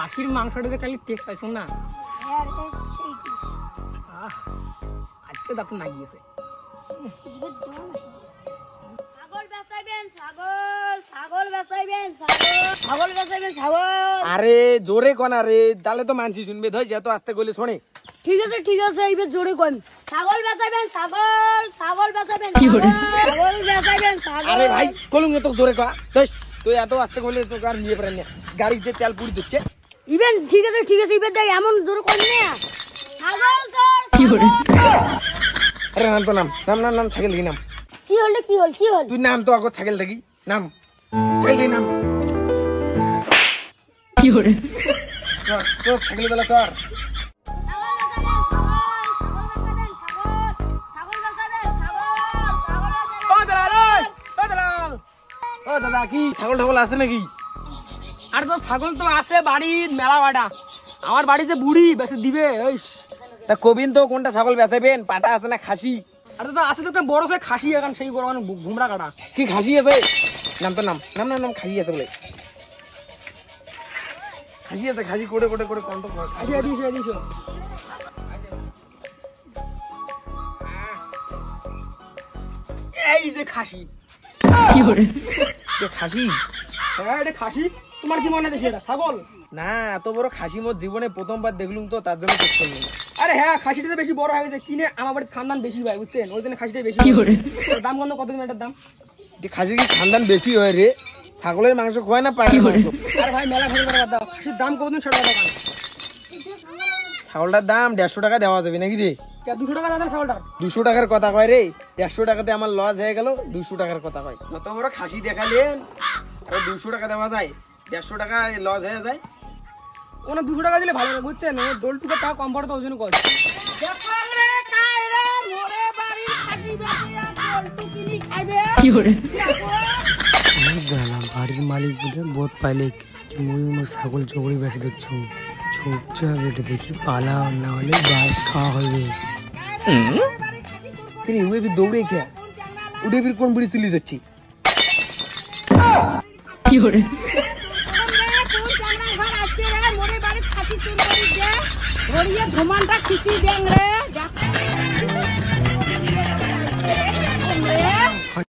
খাসির মাংসটা যে খালি টেস্ট পাইছো না আজকে দাঁত না গিয়েছে। আরে জোরে কোন রে তাহলে তো মানছি শুনবে ধর যেহেতু আস্তে গলে শোনে। ঠিক আছে এইবার জোরে কোন ছাগল বেচাইবেন ছাগল বেচাইবেন ছাগল বেচাইবেন ছাগল। আরে ভাই কলুম তো জোরে কয়া দশ তুই এত আস্তে গলে তো আর নিয়ে পারেন না গাড়ি যে তেল পুড়ি দিচ্ছে। ইভেন ঠিক আছে এবার দেখ এমন জোরে কোন না ছাগল তোর কি করে। আরে নাম তো নাম ছাগল দেখি নাম কি হল তুই নাম তো আগত ছাগল দেখি নাম ছাগল দেখি নাম কি করে চল ছাগল বেলা চল। দাদা কি ছাগল ঠাগল আছে নাকি? আর তো ছাগল তো আছে বাড়ির মেলা বাড়া আমার বাড়িতে বুড়ি বেশি দিবে ওই তা কবিন তো কোনটা ছাগল বেচাবেন পাটা আছে না খাসি? আর তো আছে তো একটা বড় সে খাসি এখন সেই বড় মানে ঘুমরা কাটা কি খাসি আছে নাম তো নাম খাসি আছে বলে খাসি আছে খাসি করে কন্ট্রোল কর খাসি দিস এই যে খাসি কি করে খাসি? হ্যাঁ এটা খাসি তোমার কি মনে দেখি এটা ছাগল না এত বড় খাসি মোর জীবনে প্রথমবার দেখলুম তো তার জন্য চেক করলাম। আরে হ্যাঁ খাসিটা তো বেশি বড় হয়ে গেছে কিনে আমার বাড়িতে খানদান বেশি ভাই বুঝছেন ওই জন্য খাসিটাই বেশি দাম কত এটার দাম? খাসির কি খানদান বেশি হয় রে? ছাগলের মাংস খোয়ায় না পাড়ির মাংস? আরে ভাই মেলা ভালো করে দাও খাসির দাম কতদিন সেটা দাও ছাগলটার দাম 150 টাকা দেওয়া যাবে নাকি রে? 200 টাকা দাম ছাগলটার 200 টাকার কথা কয় রে 150 টাকাতে আমার লস হয়ে গেল 200 টাকার কথা কয় যত বড় খাসি দেখালেন আর 200 টাকা দেওয়া যায় 150 টাকা লস হয়ে যায়। ওনা 200 টাকা দিলে ভালো লাগে বুঝছেন ও ডোলটুকে টাকা কম পড়ে তো ওই জন্য কয় কি করে জানা বাড়ির মালিক বুঝে বোধ পাইলে মুই ছাগল চকড়ি বেশি দিচ্ছ চুপচাপ এটা দেখি পালা না হলে বাস খাওয়া হবে। দৌড়ে খেয়া উঠে ফির কোন বুড়ি চলি যাচ্ছি কি করে ধুমানটা খিচি দেন রে